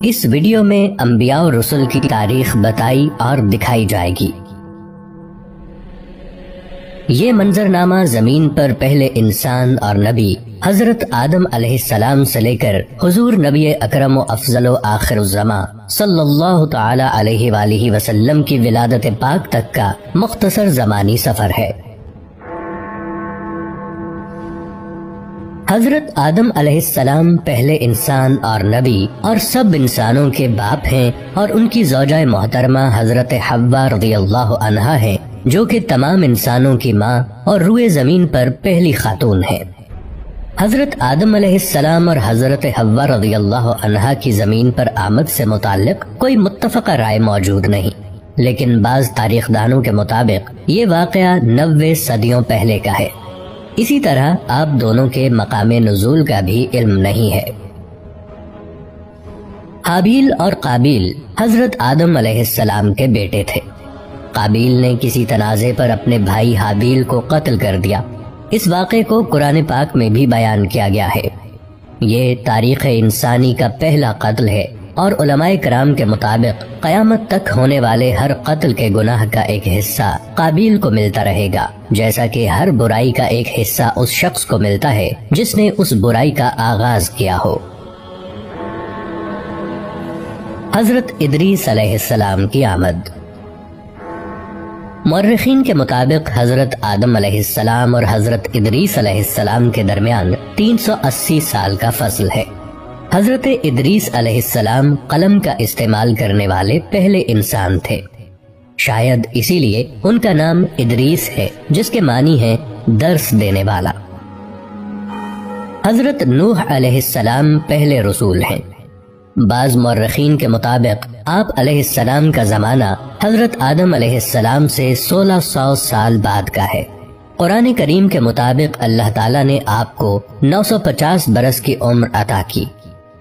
اس video میں انبیاء و رسل کی تاریخ بتائی اور دکھائی جائے گی۔ یہ منظرنامہ زمین پر پہلے انسان اور نبی حضرت آدم علیہ السلام سے لے کر حضور نبی اکرم و افضل و آخر الزماں صلی اللہ تعالی علیہ وآلہ وسلم کی ولادت پاک تک کا مختصر زمانی سفر ہے۔ حضرت آدم علیہ السلام پہلے انسان اور نبی اور سب انسانوں کے باپ ہیں، اور ان کی زوجہ محترمہ حضرت حوا رضی اللہ عنہا ہے، جو کہ تمام انسانوں کی ماں اور روئے زمین پر پہلی خاتون ہے۔ حضرت آدم علیہ السلام اور حضرت حوا رضی اللہ عنہا کی زمین پر آمد سے متعلق کوئی متفقہ رائے موجود نہیں، لیکن بعض تاریخ دانوں کے مطابق یہ واقعہ 90 صدیوں پہلے کا ہے۔ اسی طرح آپ دونوں کے مقام نزول کا بھی علم نہیں ہے۔ حابیل اور قابیل حضرت آدم علیہ السلام کے بیٹے تھے۔ قابیل نے کسی تنازع پر اپنے بھائی حابیل کو قتل کر دیا۔ اس واقعے کو قرآن پاک میں بھی بیان کیا گیا ہے۔ یہ تاریخ انسانی کا پہلا قتل ہے، اور علماء کرام کے مطابق قیامت تک ہونے والے ہر قتل کے گناہ کا ایک حصہ قابیل کو ملتا رہے گا، جیسا کہ ہر برائی کا ایک حصہ اس شخص کو ملتا ہے جس نے اس برائی کا آغاز کیا ہو۔ حضرت ادریس علیہ السلام کی آمد۔ مورخین کے مطابق حضرت آدم علیہ السلام اور حضرت ادریس علیہ السلام کے درمیان 380 سال کا فصل ہے۔ حضرت ادریس علیہ السلام قلم کا استعمال کرنے والے پہلے انسان تھے، شاید اسی لیے ان کا نام ادریس ہے، جس کے معنی ہے درس دینے والا۔ حضرت نوح علیہ السلام پہلے رسول ہیں۔ بعض مورخین کے مطابق آپ علیہ السلام کا زمانہ حضرت آدم علیہ السلام سے 1600 سال بعد کا ہے۔ قرآن کریم کے مطابق اللہ تعالیٰ نے آپ کو 950 برس کی عمر عطا کی۔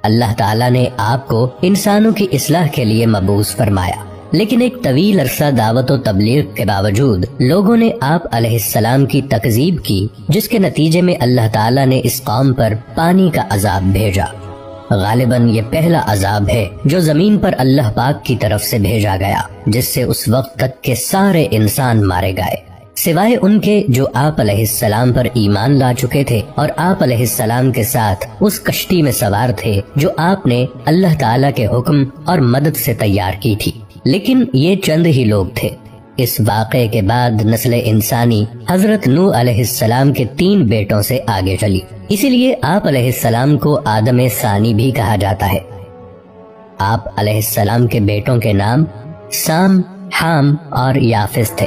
اللہ تعالیٰ نے آپ کو انسانوں کی اصلاح کے لیے مبعوث فرمایا، لیکن ایک طویل عرصہ دعوت و تبلیغ کے باوجود لوگوں نے آپ علیہ السلام کی تکذیب کی، جس کے نتیجے میں اللہ تعالیٰ نے اس قوم پر پانی کا عذاب بھیجا۔ غالباً یہ پہلا عذاب ہے جو زمین پر اللہ پاک کی طرف سے بھیجا گیا، جس سے اس وقت تک کے سارے انسان مارے گئے، سوائے ان کے جو آپ علیہ السلام پر ایمان لا چکے تھے اور آپ علیہ السلام کے ساتھ اس کشتی میں سوار تھے جو آپ نے اللہ تعالیٰ کے حکم اور مدد سے تیار کی تھی، لیکن یہ چند ہی لوگ تھے۔ اس واقعے کے بعد نسل انسانی حضرت نوح علیہ السلام کے 3 بیٹوں سے آگے چلی، اسی لیے آپ علیہ السلام کو آدم ثانی بھی کہا جاتا ہے۔ آپ علیہ السلام کے بیٹوں کے نام سام، حام اور یافس تھے۔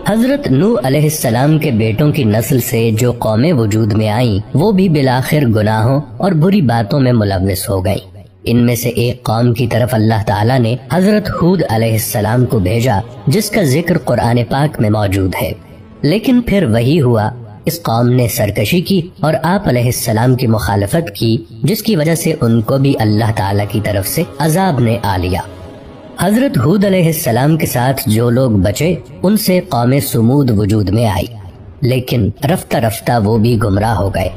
حضرت نوح علیہ السلام کے بیٹوں کی نسل سے جو قومیں وجود میں آئیں، وہ بھی بالآخر گناہوں اور بری باتوں میں ملوث ہو گئیں۔ ان میں سے ایک قوم کی طرف اللہ تعالیٰ نے حضرت ہود علیہ السلام کو بھیجا، جس کا ذکر قرآن پاک میں موجود ہے، لیکن پھر وہی ہوا، اس قوم نے سرکشی کی اور آپ علیہ السلام کی مخالفت کی، جس کی وجہ سے ان کو بھی اللہ تعالیٰ کی طرف سے عذاب نے آ لیا۔ حضرت ہود علیہ السلام کے ساتھ جو لوگ بچے، ان سے قوم سمود وجود میں آئی، لیکن رفتہ رفتہ وہ بھی گمراہ ہو گئے،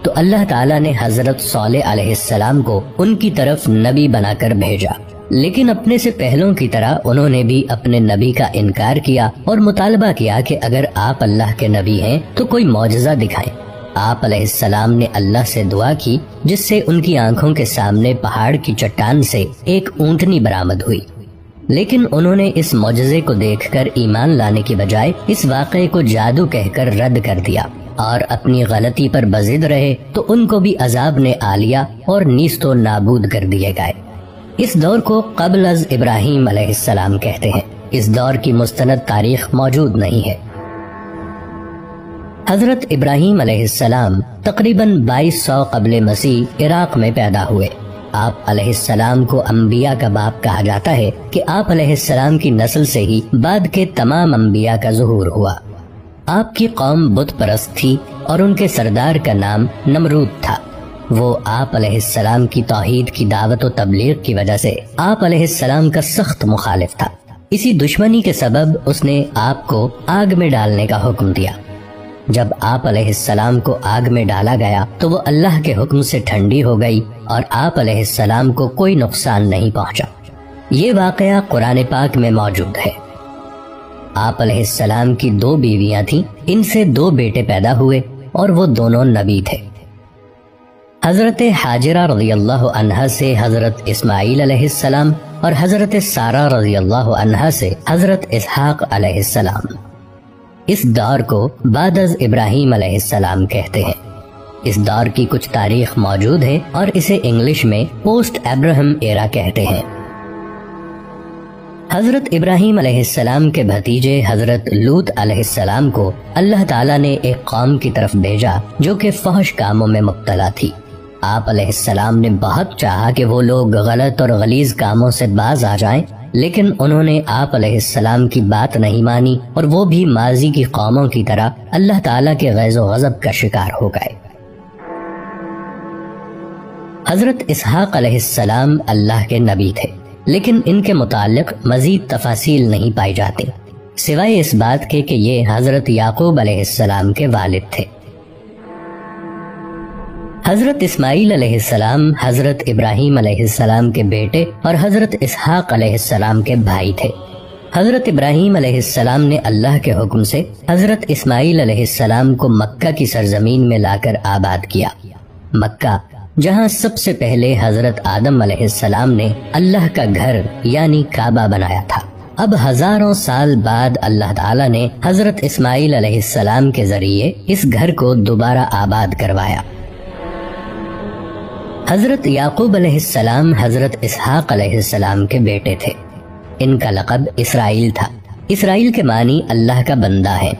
تو اللہ تعالیٰ نے حضرت صالح علیہ السلام کو ان کی طرف نبی بنا کر بھیجا، لیکن اپنے سے پہلوں کی طرح انہوں نے بھی اپنے نبی کا انکار کیا اور مطالبہ کیا کہ اگر آپ اللہ کے نبی ہیں تو کوئی معجزہ دکھائیں۔ آپ علیہ السلام نے اللہ سے دعا کی، جس سے ان کی آنکھوں کے سامنے پہاڑ کی چٹان سے ایک اونٹنی برآمد ہوئی، لیکن انہوں نے اس معجزے کو دیکھ کر ایمان لانے کی بجائے اس واقعے کو جادو کہہ کر رد کر دیا اور اپنی غلطی پر بضد رہے، تو ان کو بھی عذاب نے آ لیا اور نیست و نابود کر دیے گئے۔ اس دور کو قبل از ابراہیم علیہ السلام کہتے ہیں۔ اس دور کی مستند تاریخ موجود نہیں ہے۔ حضرت ابراہیم علیہ السلام تقریباً 2200 قبل مسیح عراق میں پیدا ہوئے۔ آپ علیہ السلام کو انبیاء کا باپ کہا جاتا ہے کہ آپ علیہ السلام کی نسل سے ہی بعد کے تمام انبیاء کا ظہور ہوا۔ آپ کی قوم بت پرست تھی اور ان کے سردار کا نام نمرود تھا۔ وہ آپ علیہ السلام کی توحید کی دعوت و تبلیغ کی وجہ سے آپ علیہ السلام کا سخت مخالف تھا۔ اسی دشمنی کے سبب اس نے آپ کو آگ میں ڈالنے کا حکم دیا۔ جب آپ علیہ السلام کو آگ میں ڈالا گیا تو وہ اللہ کے حکم سے ٹھنڈی ہو گئی اور آپ علیہ السلام کو کوئی نقصان نہیں پہنچا۔ یہ واقعہ قرآن پاک میں موجود ہے۔ آپ علیہ السلام کی 2 بیویاں تھیں، ان سے 2 بیٹے پیدا ہوئے اور وہ دونوں نبی تھے۔ حضرت حاجرہ رضی اللہ عنہا سے حضرت اسماعیل علیہ السلام اور حضرت سارہ رضی اللہ عنہا سے حضرت اسحاق علیہ السلام۔ اس دور کو بعد از ابراہیم علیہ السلام کہتے ہیں۔ اس دور کی کچھ تاریخ موجود ہے اور اسے انگلش میں پوسٹ ابراہم ایرا کہتے ہیں۔ حضرت ابراہیم علیہ السلام کے بھتیجے حضرت لوط علیہ السلام کو اللہ تعالیٰ نے ایک قوم کی طرف بھیجا جو کہ فحش کاموں میں مبتلا تھی۔ آپ علیہ السلام نے بہت چاہا کہ وہ لوگ غلط اور غلیظ کاموں سے باز آ جائیں، لیکن انہوں نے آپ علیہ السلام کی بات نہیں مانی اور وہ بھی ماضی کی قوموں کی طرح اللہ تعالیٰ کے غیظ و غضب کا شکار ہو گئے۔ حضرت اسحاق علیہ السلام اللہ کے نبی تھے، لیکن ان کے متعلق مزید تفاصیل نہیں پائی جاتی، سوائے اس بات کے کہ یہ حضرت یعقوب علیہ السلام کے والد تھے۔ حضرت اسماعیل علیہ السلام حضرت ابراہیم علیہ السلام کے بیٹے اور حضرت اسحاق علیہ السلام کے بھائی تھے۔ حضرت ابراہیم علیہ السلام نے اللہ کے حکم سے حضرت اسماعیل علیہ السلام کو مکہ کی سرزمین میں لا کر آباد کیا۔ مکہ جہاں سب سے پہلے حضرت آدم علیہ السلام نے اللہ کا گھر یعنی کعبہ بنایا تھا، اب ہزاروں سال بعد اللہ تعالیٰ نے حضرت اسماعیل علیہ السلام کے ذریعے اس گھر کو دوبارہ آباد کروایا۔ حضرت یعقوب علیہ السلام حضرت اسحاق علیہ السلام کے بیٹے تھے۔ ان کا لقب اسرائیل تھا۔ اسرائیل کے معنی اللہ کا بندہ ہے۔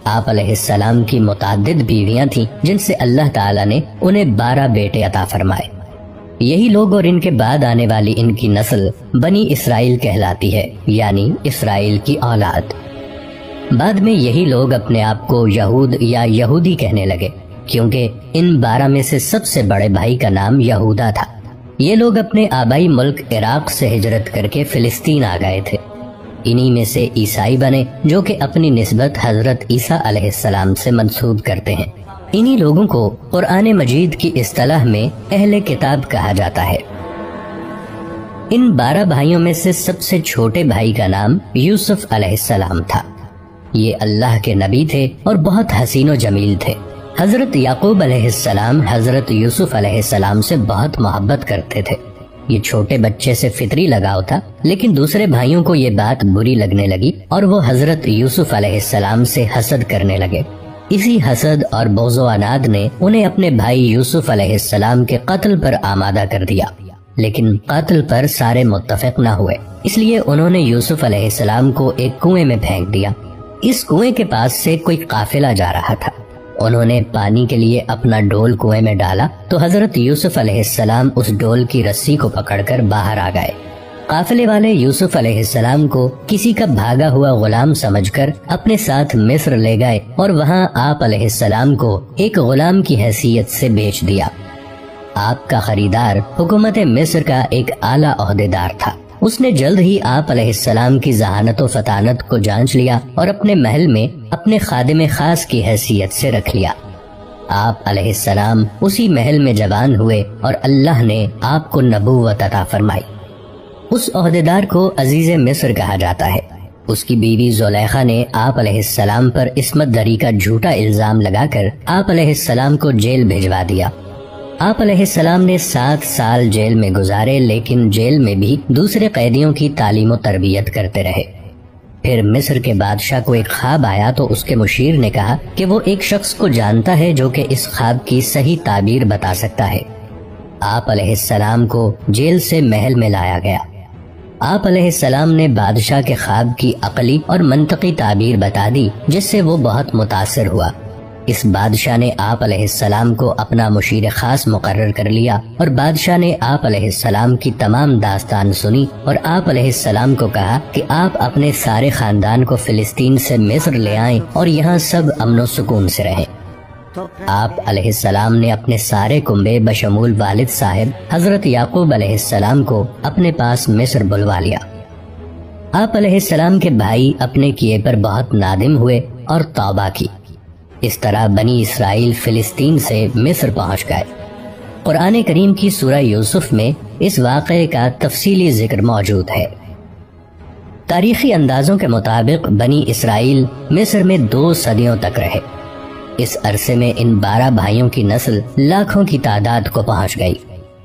آپ علیہ السلام کی متعدد بیویاں تھیں جن سے اللہ تعالیٰ نے انہیں 12 بیٹے عطا فرمائے۔ یہی لوگ اور ان کے بعد آنے والی ان کی نسل بنی اسرائیل کہلاتی ہے، یعنی اسرائیل کی اولاد۔ بعد میں یہی لوگ اپنے آپ کو یہود یا یہودی کہنے لگے، کیونکہ ان 12 میں سے سب سے بڑے بھائی کا نام یہودا تھا۔ یہ لوگ اپنے آبائی ملک عراق سے ہجرت کر کے فلسطین آ گئے تھے۔ انہی میں سے عیسائی بنے جو کہ اپنی نسبت حضرت عیسیٰ علیہ السلام سے منسوب کرتے ہیں۔ انہی لوگوں کو قرآن مجید کی اصطلاح میں اہل کتاب کہا جاتا ہے۔ ان 12 بھائیوں میں سے سب سے چھوٹے بھائی کا نام یوسف علیہ السلام تھا۔ یہ اللہ کے نبی تھے اور بہت حسین و جمیل تھے۔ حضرت یعقوب علیہ السلام حضرت یوسف علیہ السلام سے بہت محبت کرتے تھے۔ یہ چھوٹے بچے سے فطری لگاؤ تھا، لیکن دوسرے بھائیوں کو یہ بات بری لگنے لگی اور وہ حضرت یوسف علیہ السلام سے حسد کرنے لگے۔ اسی حسد اور بغض و عناد نے انہیں اپنے بھائی یوسف علیہ السلام کے قتل پر آمادہ کر دیا، لیکن قتل پر سارے متفق نہ ہوئے، اس لیے انہوں نے یوسف علیہ السلام کو ایک کنویں میں پھینک دیا۔ اس کنویں کے پاس سے کوئی قافلہ جا رہا تھا۔ انہوں نے پانی کے لیے اپنا ڈول کنویں میں ڈالا تو حضرت یوسف علیہ السلام اس ڈول کی رسی کو پکڑ کر باہر آ گئے۔ قافلے والے یوسف علیہ السلام کو کسی کا بھاگا ہوا غلام سمجھ کر اپنے ساتھ مصر لے گئے اور وہاں آپ علیہ السلام کو ایک غلام کی حیثیت سے بیچ دیا۔ آپ کا خریدار حکومت مصر کا ایک اعلیٰ عہدیدار تھا۔ اس نے جلد ہی آپ علیہ السلام کی ذہانت و فطانت کو جانچ لیا اور اپنے محل میں اپنے خادم خاص کی حیثیت سے رکھ لیا۔ آپ علیہ السلام اسی محل میں جوان ہوئے اور اللہ نے آپ کو نبوت عطا فرمائی۔ اس عہدیدار کو عزیز مصر کہا جاتا ہے۔ اس کی بیوی زلیخا نے آپ علیہ السلام پر عصمت دری کا جھوٹا الزام لگا کر آپ علیہ السلام کو جیل بھجوا دیا۔ آپ علیہ السلام نے 7 سال جیل میں گزارے، لیکن جیل میں بھی دوسرے قیدیوں کی تعلیم و تربیت کرتے رہے۔ پھر مصر کے بادشاہ کو ایک خواب آیا تو اس کے مشیر نے کہا کہ وہ ایک شخص کو جانتا ہے جو کہ اس خواب کی صحیح تعبیر بتا سکتا ہے۔ آپ علیہ السلام کو جیل سے محل میں لایا گیا۔ آپ علیہ السلام نے بادشاہ کے خواب کی عقلی اور منطقی تعبیر بتا دی، جس سے وہ بہت متاثر ہوا۔ اس بادشاہ نے آپ علیہ السلام کو اپنا مشیر خاص مقرر کر لیا اور بادشاہ نے آپ علیہ السلام کی تمام داستان سنی اور آپ علیہ السلام کو کہا کہ آپ اپنے سارے خاندان کو فلسطین سے مصر لے آئیں اور یہاں سب امن و سکون سے رہیں۔ آپ علیہ السلام نے اپنے سارے کنبے بشمول والد صاحب حضرت یعقوب علیہ السلام کو اپنے پاس مصر بلوا لیا۔ آپ علیہ السلام کے بھائی اپنے کیے پر بہت نادم ہوئے اور توبہ کی۔ اس طرح بنی اسرائیل فلسطین سے مصر پہنچ گئے۔ قرآن کریم کی سورہ یوسف میں اس واقعے کا تفصیلی ذکر موجود ہے۔ تاریخی اندازوں کے مطابق بنی اسرائیل مصر میں 2 صدیوں تک رہے۔ اس عرصے میں ان 12 بھائیوں کی نسل لاکھوں کی تعداد کو پہنچ گئی،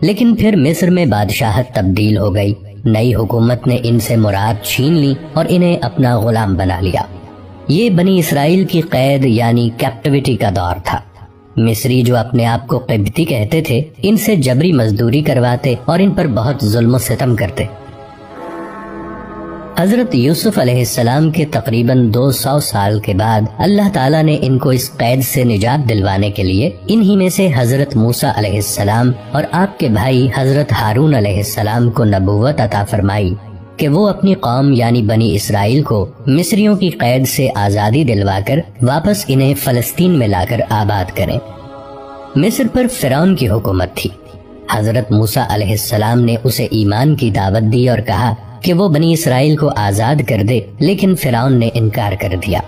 لیکن پھر مصر میں بادشاہت تبدیل ہو گئی۔ نئی حکومت نے ان سے مراد چھین لی اور انہیں اپنا غلام بنا لیا۔ یہ بنی اسرائیل کی قید یعنی کیپٹیوٹی کا دور تھا۔ مصری جو اپنے آپ کو قبطی کہتے تھے، ان سے جبری مزدوری کرواتے اور ان پر بہت ظلم و ستم کرتے۔ حضرت یوسف علیہ السلام کے تقریباً 200 سال کے بعد اللہ تعالیٰ نے ان کو اس قید سے نجات دلوانے کے لیے انہی میں سے حضرت موسیٰ علیہ السلام اور آپ کے بھائی حضرت ہارون علیہ السلام کو نبوت عطا فرمائی کہ وہ اپنی قوم یعنی بنی اسرائیل کو مصریوں کی قید سے آزادی دلوا کر واپس انہیں فلسطین میں لا کر آباد کریں۔ مصر پر فرعون کی حکومت تھی۔ حضرت موسیٰ علیہ السلام نے اسے ایمان کی دعوت دی اور کہا کہ وہ بنی اسرائیل کو آزاد کر دے، لیکن فرعون نے انکار کر دیا۔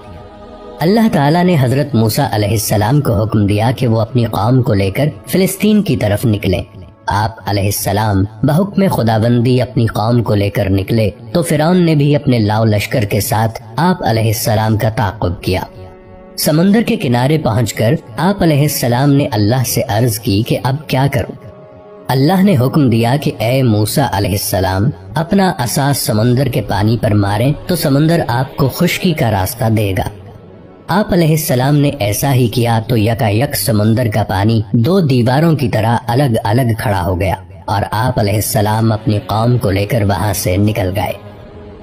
اللہ تعالیٰ نے حضرت موسیٰ علیہ السلام کو حکم دیا کہ وہ اپنی قوم کو لے کر فلسطین کی طرف نکلیں۔ آپ علیہ السلام بحکم خداوندی اپنی قوم کو لے کر نکلے تو فرعون نے بھی اپنے لاؤ لشکر کے ساتھ آپ علیہ السلام کا تعاقب کیا۔ سمندر کے کنارے پہنچ کر آپ علیہ السلام نے اللہ سے عرض کی کہ اب کیا کروں؟ اللہ نے حکم دیا کہ اے موسیٰ علیہ السلام اپنا عصا سمندر کے پانی پر ماریں تو سمندر آپ کو خشکی کا راستہ دے گا۔ آپ علیہ السلام نے ایسا ہی کیا تو یکایک سمندر کا پانی 2 دیواروں کی طرح الگ الگ کھڑا ہو گیا اور آپ علیہ السلام اپنی قوم کو لے کر وہاں سے نکل گئے۔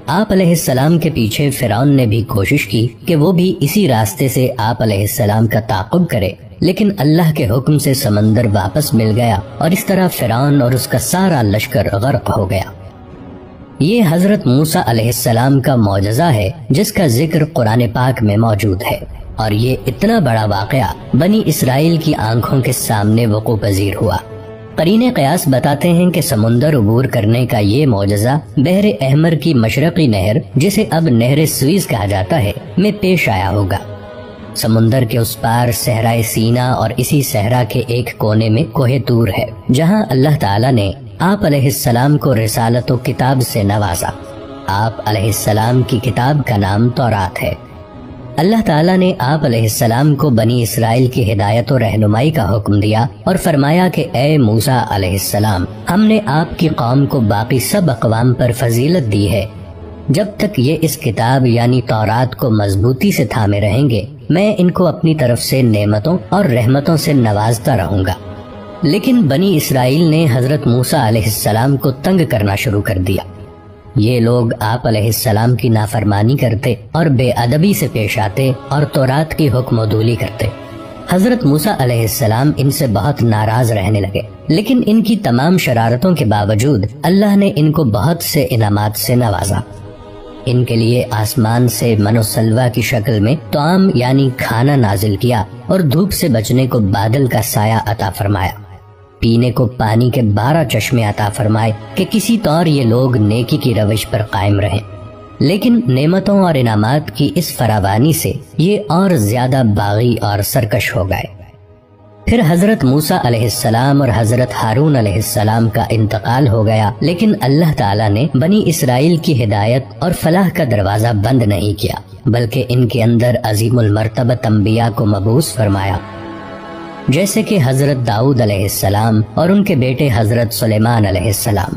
آپ علیہ السلام کے پیچھے فرعون نے بھی کوشش کی کہ وہ بھی اسی راستے سے آپ علیہ السلام کا تعاقب کرے، لیکن اللہ کے حکم سے سمندر واپس مل گیا اور اس طرح فرعون اور اس کا سارا لشکر غرق ہو گیا۔ یہ حضرت موسیٰ علیہ السلام کا معجزہ ہے جس کا ذکر قرآن پاک میں موجود ہے، اور یہ اتنا بڑا واقعہ بنی اسرائیل کی آنکھوں کے سامنے وقوع پذیر ہوا۔ قرین قیاس بتاتے ہیں کہ سمندر عبور کرنے کا یہ معجزہ بحر احمر کی مشرقی نہر، جسے اب نہر سویز کہا جاتا ہے، میں پیش آیا ہوگا۔ سمندر کے اس پار صحرائے سینا اور اسی صحرا کے ایک کونے میں کوہ طور ہے، جہاں اللہ تعالیٰ نے آپ علیہ السلام کو رسالت و کتاب سے نوازا۔ آپ علیہ السلام کی کتاب کا نام تورات ہے۔ اللہ تعالیٰ نے آپ علیہ السلام کو بنی اسرائیل کی ہدایت و رہنمائی کا حکم دیا اور فرمایا کہ اے موسیٰ علیہ السلام، ہم نے آپ کی قوم کو باقی سب اقوام پر فضیلت دی ہے۔ جب تک یہ اس کتاب یعنی تورات کو مضبوطی سے تھامے رہیں گے، میں ان کو اپنی طرف سے نعمتوں اور رحمتوں سے نوازتا رہوں گا۔ لیکن بنی اسرائیل نے حضرت موسیٰ علیہ السلام کو تنگ کرنا شروع کر دیا۔ یہ لوگ آپ علیہ السلام کی نافرمانی کرتے اور بے ادبی سے پیش آتے اور تورات کی حکم عدولی کرتے۔ حضرت موسیٰ علیہ السلام ان سے بہت ناراض رہنے لگے، لیکن ان کی تمام شرارتوں کے باوجود اللہ نے ان کو بہت سے انعامات سے نوازا۔ ان کے لیے آسمان سے من و سلوہ کی شکل میں طعام یعنی کھانا نازل کیا اور دھوپ سے بچنے کو بادل کا سایہ عطا فرمایا۔ پینے کو پانی کے 12 چشمے عطا فرمائے کہ کسی طور یہ لوگ نیکی کی روش پر قائم رہیں، لیکن نعمتوں اور انعامات کی اس فراوانی سے یہ اور زیادہ باغی اور سرکش ہو گئے۔ پھر حضرت موسیٰ علیہ السلام اور حضرت ہارون علیہ السلام کا انتقال ہو گیا، لیکن اللہ تعالیٰ نے بنی اسرائیل کی ہدایت اور فلاح کا دروازہ بند نہیں کیا، بلکہ ان کے اندر عظیم المرتبت انبیاء کو مبعوث فرمایا، جیسے کہ حضرت داؤد علیہ السلام اور ان کے بیٹے حضرت سلیمان علیہ السلام۔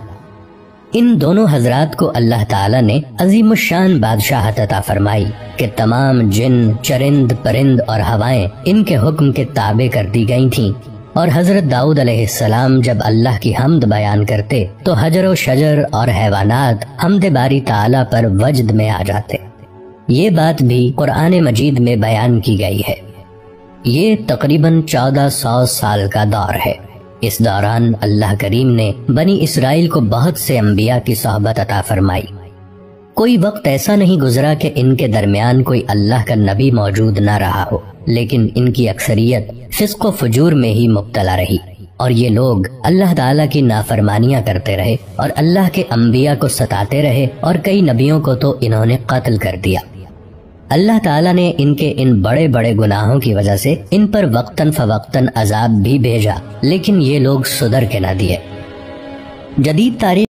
ان دونوں حضرات کو اللہ تعالیٰ نے عظیم الشان بادشاہت عطا فرمائی کہ تمام جن، چرند، پرند اور ہوائیں ان کے حکم کے تابع کر دی گئی تھیں، اور حضرت داؤد علیہ السلام جب اللہ کی حمد بیان کرتے تو حجر و شجر اور حیوانات حمد باری تعالیٰ پر وجد میں آ جاتے۔ یہ بات بھی قرآن مجید میں بیان کی گئی ہے۔ یہ تقریباً 1400 سال کا دور ہے۔ اس دوران اللہ کریم نے بنی اسرائیل کو بہت سے انبیاء کی صحبت عطا فرمائی۔ کوئی وقت ایسا نہیں گزرا کہ ان کے درمیان کوئی اللہ کا نبی موجود نہ رہا ہو، لیکن ان کی اکثریت فسق و فجور میں ہی مبتلا رہی، اور یہ لوگ اللہ تعالیٰ کی نافرمانیاں کرتے رہے اور اللہ کے انبیاء کو ستاتے رہے، اور کئی نبیوں کو تو انہوں نے قتل کر دیا۔ اللہ تعالیٰ نے ان کے ان بڑے بڑے گناہوں کی وجہ سے ان پر وقتاً فوقتاً عذاب بھی بھیجا، لیکن یہ لوگ سدھر کے نہ دیے۔ جدید تاریخ